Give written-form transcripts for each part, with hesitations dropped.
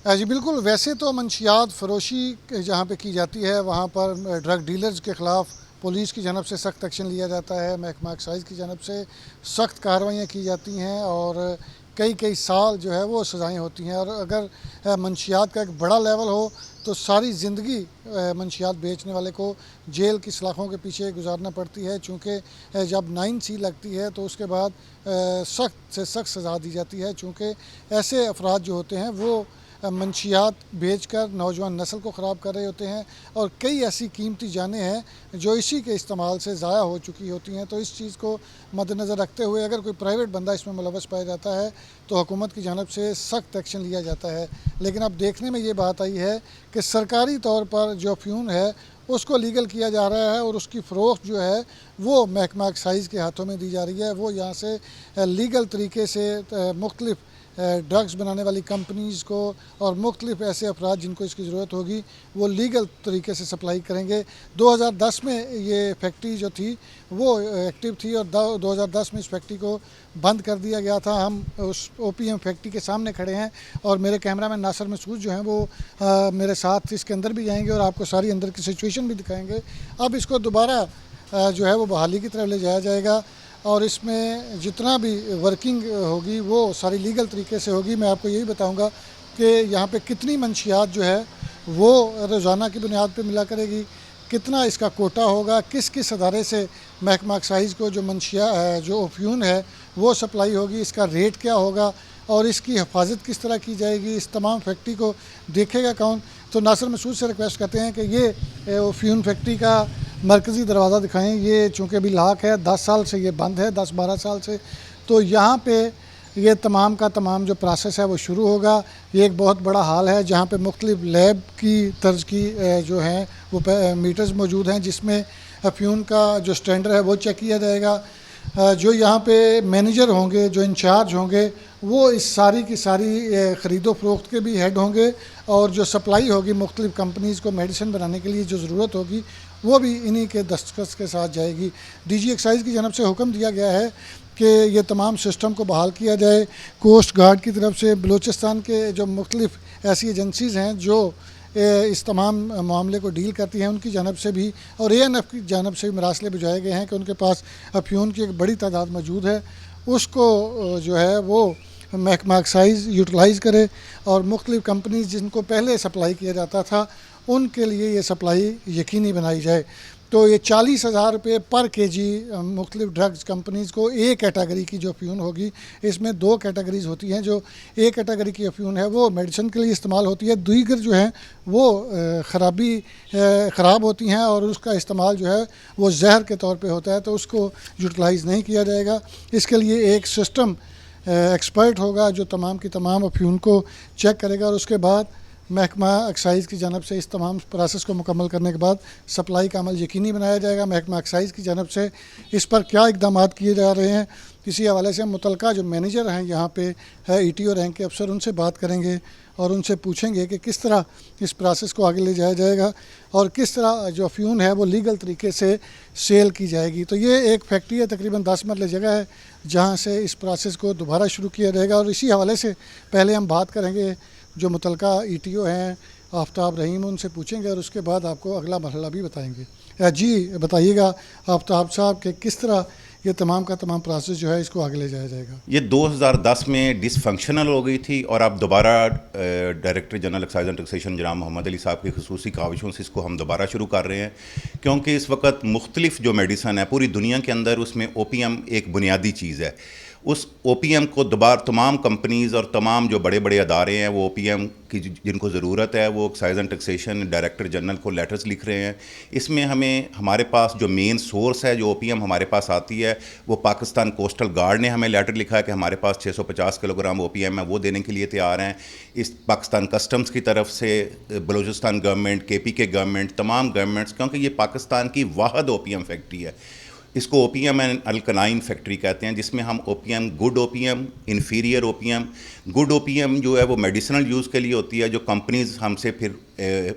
جی بالکل، ویسے تو منشیات فروشی جہاں پہ کی جاتی ہے وہاں پر ڈرگ ڈیلرز کے خلاف پولیس کی جانب سے سخت ایکشن لیا جاتا ہے، محکمہ ایکسائز کی جانب سے سخت کارروائیاں کی جاتی ہیں اور کئی سال جو ہے وہ سزائیں ہوتی ہیں، اور اگر منشیات کا ایک بڑا لیول ہو تو ساری زندگی منشیات بیچنے والے کو جیل کی سلاخوں کے پیچھے گزارنا پڑتی ہے، چونکہ جب 9C لگتی ہے تو اس کے بعد سخت سے سخت سزا دی جاتی ہے، چونکہ ایسے افراد جو ہوتے ہیں وہ منشیات بیچ کر نوجوان نسل کو خراب کر رہے ہوتے ہیں، اور کئی ایسی قیمتی جانیں ہیں جو اسی کے استعمال سے ضائع ہو چکی ہوتی ہیں۔ تو اس چیز کو مد نظر رکھتے ہوئے اگر کوئی پرائیویٹ بندہ اس میں ملوث پایا جاتا ہے تو حکومت کی جانب سے سخت ایکشن لیا جاتا ہے، لیکن اب دیکھنے میں یہ بات آئی ہے کہ سرکاری طور پر جو افیون ہے اس کو لیگل کیا جا رہا ہے، اور اس کی فروخت جو ہے وہ محکمہ ایکسائز کے ہاتھوں میں دی جا رہی ہے۔ وہ یہاں سے لیگل طریقے سے مختلف ڈرگز بنانے والی کمپنیز کو اور مختلف ایسے افراد جن کو اس کی ضرورت ہوگی وہ لیگل طریقے سے سپلائی کریں گے۔ 2010 میں یہ فیکٹری جو تھی وہ ایکٹیو تھی، اور 2010 میں اس فیکٹری کو بند کر دیا گیا تھا۔ ہم اس او پی ایم فیکٹری کے سامنے کھڑے ہیں اور میرے کیمرہ مین ناصر مسعود جو ہیں وہ میرے ساتھ اس کے اندر بھی جائیں گے اور آپ کو ساری اندر کی سچویشن بھی دکھائیں گے۔ اب اس کو دوبارہ جو ہے وہ بحالی کی طرف لے جایا جائے گا، اور اس میں جتنا بھی ورکنگ ہوگی وہ ساری لیگل طریقے سے ہوگی۔ میں آپ کو یہی بتاؤں گا کہ یہاں پہ کتنی منشیات جو ہے وہ روزانہ کی بنیاد پہ ملا کرے گی، کتنا اس کا کوٹا ہوگا، کس ادارے سے محکمہ ایکسائز کو جو افیون ہے وہ سپلائی ہوگی، اس کا ریٹ کیا ہوگا اور اس کی حفاظت کس طرح کی جائے گی، اس تمام فیکٹری کو دیکھے گا کون۔ تو ناصر مسعود سے ریکویسٹ کرتے ہیں کہ یہ افیون فیکٹری کا مرکزی دروازہ دکھائیں۔ یہ چونکہ ابھی لاک ہے، 10 سال سے یہ بند ہے، 10-12 سال سے، تو یہاں پہ یہ تمام کا تمام جو پروسیس ہے وہ شروع ہوگا۔ یہ ایک بہت بڑا ہال ہے جہاں پہ مختلف لیب کی طرز کی جو ہیں وہ میٹرز موجود ہیں، جس میں افیون کا جو سٹینڈر ہے وہ چیک کیا جائے گا۔ جو یہاں پہ مینیجر ہوں گے، جو انچارج ہوں گے، وہ اس ساری کی ساری خرید و فروخت کے بھی ہیڈ ہوں گے، اور جو سپلائی ہوگی مختلف کمپنیز کو میڈیسن بنانے کے لیے جو ضرورت ہوگی وہ بھی انہی کے دستخط کے ساتھ جائے گی۔ ڈی جی ایکسائز کی جانب سے حکم دیا گیا ہے کہ یہ تمام سسٹم کو بحال کیا جائے۔ کوسٹ گارڈ کی طرف سے بلوچستان کے جو مختلف ایسی ایجنسیز ہیں جو اس تمام معاملے کو ڈیل کرتی ہیں ان کی جانب سے بھی، اور اے این ایف کی جانب سے بھی مراسلے بھجوائے گئے ہیں کہ ان کے پاس افیون کی ایک بڑی تعداد موجود ہے، اس کو جو ہے وہ محکمہ ایکسائز یوٹیلائز کرے، اور مختلف کمپنیز جن کو پہلے سپلائی کیا جاتا تھا ان کے لیے یہ سپلائی یقینی بنائی جائے۔ تو یہ 40,000 روپے پر کے جی مختلف ڈرگز کمپنیز کو ایک کیٹیگری کی جو افیون ہوگی، اس میں 2 کیٹیگریز ہوتی ہیں۔ جو ایک کیٹیگری کی افیون ہے وہ میڈیسن کے لیے استعمال ہوتی ہے، دیگر جو ہیں وہ خراب ہوتی ہیں اور اس کا استعمال جو ہے وہ زہر کے طور پہ ہوتا ہے، تو اس کو یوٹیلائز نہیں کیا جائے گا۔ اس کے لیے ایک سسٹم ایکسپرٹ ہوگا جو تمام کی تمام افیون کو چیک کرے گا، اور اس کے بعد محکمہ ایکسائز کی جانب سے اس تمام پروسیس کو مکمل کرنے کے بعد سپلائی کا عمل یقینی بنایا جائے گا۔ محکمہ ایکسائز کی جانب سے اس پر کیا اقدامات کیے جا رہے ہیں، اسی حوالے سے متعلقہ جو مینیجر ہیں یہاں پہ ہے ای ٹی او رینک کے افسر، ان سے بات کریں گے اور ان سے پوچھیں گے کہ کس طرح اس پروسیس کو آگے لے جایا جائے گا اور کس طرح جو افیون ہے وہ لیگل طریقے سے سیل کی جائے گی۔ تو یہ ایک فیکٹری ہے، تقریباً 10 مرلے جگہ ہے جہاں سے اس پروسیس کو دوبارہ شروع کیا جائے گا، اور اسی حوالے سے پہلے ہم بات کریں گے جو متعلقہ ای ٹی او ہیں آفتاب رحیم، ان سے پوچھیں گے اور اس کے بعد آپ کو اگلا مرحلہ بھی بتائیں گے۔ جی بتائیے گا آفتاب صاحب کہ کس طرح یہ تمام کا تمام پروسیس جو ہے اس کو آگے لے جایا جائے گا۔ یہ 2010 میں ڈس فنکشنل ہو گئی تھی، اور اب دوبارہ director general excise and taxation جناب محمد علی صاحب کی خصوصی کاوشوں سے اس کو ہم دوبارہ شروع کر رہے ہیں، کیونکہ اس وقت مختلف جو میڈیسن ہے پوری دنیا کے اندر اس میں او پی ایم ایک بنیادی چیز ہے۔ اس او پی ایم کو تمام کمپنیز اور تمام جو بڑے بڑے ادارے ہیں وہ او پی ایم کی جن کو ضرورت ہے وہ excise and taxation director general کو لیٹرز لکھ رہے ہیں۔ اس میں ہمارے پاس جو مین سورس ہے جو او پی ایم ہمارے پاس آتی ہے وہ پاکستان کوسٹل گارڈ نے ہمیں لیٹر لکھا ہے کہ ہمارے پاس 650 کلو گرام او پی ایم ہے، وہ دینے کے لیے تیار ہیں۔ اس پاکستان کسٹمز کی طرف سے بلوچستان گورنمنٹ، کے پی کے گورنمنٹ، تمام گورنمنٹس، کیونکہ یہ پاکستان کی واحد او پی ایم فیکٹری ہے، اس کو O P M and alkaline factory کہتے ہیں، جس میں ہم O P M, good O P M, inferior O P M, good O P M جو ہے وہ میڈیسنل یوز کے لیے ہوتی ہے، جو کمپنیز ہم سے پھر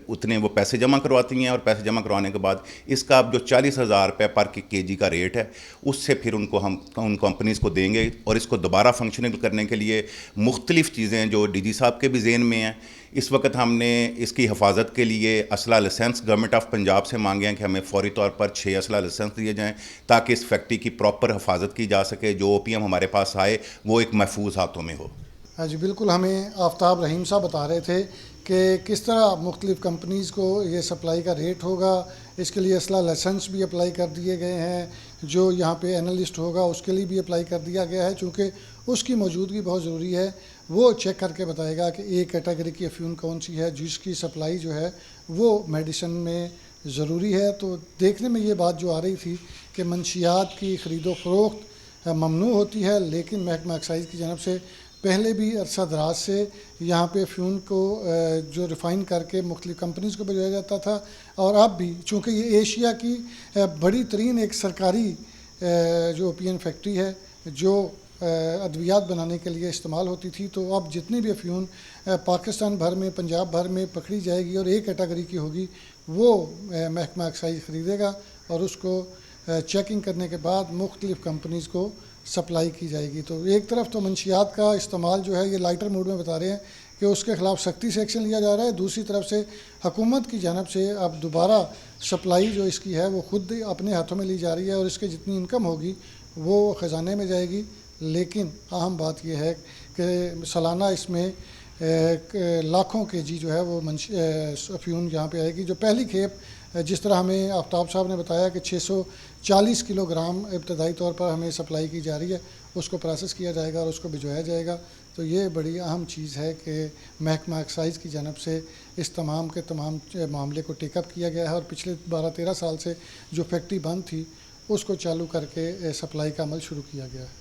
اتنے وہ پیسے جمع کرواتی ہیں، اور پیسے جمع کروانے کے بعد اس کا اب جو 40,000 روپے پر کے جی کا ریٹ ہے اس سے پھر ہم ان کمپنیز کو دیں گے، اور اس کو دوبارہ فنکشنل کرنے کے لیے مختلف چیزیں جو ڈی جی صاحب کے بھی ذہن میں ہیں، اس وقت ہم نے اس کی حفاظت کے لیے اسلحہ لائسنس گورنمنٹ آف پنجاب سے مانگے ہیں کہ ہمیں فوری طور پر 6 اسلحہ لائسنس دیے جائیں تاکہ اس فیکٹری کی پراپر حفاظت کی جا سکے. جو اوپیم ہمارے پاس آئے وہ ایک محفوظ ہاتھوں میں ہو. جی بالکل، ہمیں آفتاب رحیم صاحب بتا رہے تھے کہ کس طرح مختلف کمپنیز کو یہ سپلائی کا ریٹ ہوگا. اس کے لیے اسلحہ لائسنس بھی اپلائی کر دیے گئے ہیں. جو یہاں پہ اینالسٹ ہوگا اس کے لیے بھی اپلائی کر دیا گیا ہے، چونکہ اس کی موجودگی بہت ضروری ہے. وہ چیک کر کے بتائے گا کہ ایک کیٹیگری کی افیون کون سی ہے جس کی سپلائی جو ہے وہ میڈیسن میں ضروری ہے. تو دیکھنے میں یہ بات جو آ رہی تھی کہ منشیات کی خرید و فروخت ممنوع ہوتی ہے، لیکن محکمہ ایکسائز کی جانب سے پہلے بھی عرصہ دراز سے یہاں پہ فیون کو جو ریفائن کر کے مختلف کمپنیز کو بھیجا جاتا تھا. اور اب بھی چونکہ یہ ایشیا کی بڑی ترین ایک سرکاری جو اوپیم فیکٹری ہے جو ادویات بنانے کے لیے استعمال ہوتی تھی، تو اب جتنی بھی افیون پاکستان بھر میں، پنجاب بھر میں پکڑی جائے گی اور ایک کیٹیگری کی ہوگی وہ محکمہ ایکسائز خریدے گا اور اس کو چیکنگ کرنے کے بعد مختلف کمپنیز کو سپلائی کی جائے گی. تو ایک طرف تو منشیات کا استعمال جو ہے یہ لائٹر موڈ میں بتا رہے ہیں کہ اس کے خلاف سختی سے ایکشن لیا جا رہا ہے. دوسری طرف سے حکومت کی جانب سے اب دوبارہ سپلائی جو اس کی ہے وہ خود اپنے ہاتھوں میں لی جا رہی ہے اور اس کی جتنی انکم ہوگی وہ خزانے میں جائے گی. لیکن اہم بات یہ ہے کہ سالانہ اس میں لاکھوں کے جی جو ہے وہ افیون یہاں پہ آئے گی. جو پہلی کھیپ جس طرح ہمیں آفتاب صاحب نے بتایا کہ 640 کلو گرام ابتدائی طور پر ہمیں سپلائی کی جا رہی ہے، اس کو پروسیس کیا جائے گا اور اس کو بھجوایا جائے گا. تو یہ بڑی اہم چیز ہے کہ محکمہ ایکسائز کی جانب سے اس تمام کے تمام معاملے کو ٹیک اپ کیا گیا ہے اور پچھلے 12-13 سال سے جو فیکٹری بند تھی اس کو چالو کر کے سپلائی کا عمل شروع کیا گیا ہے.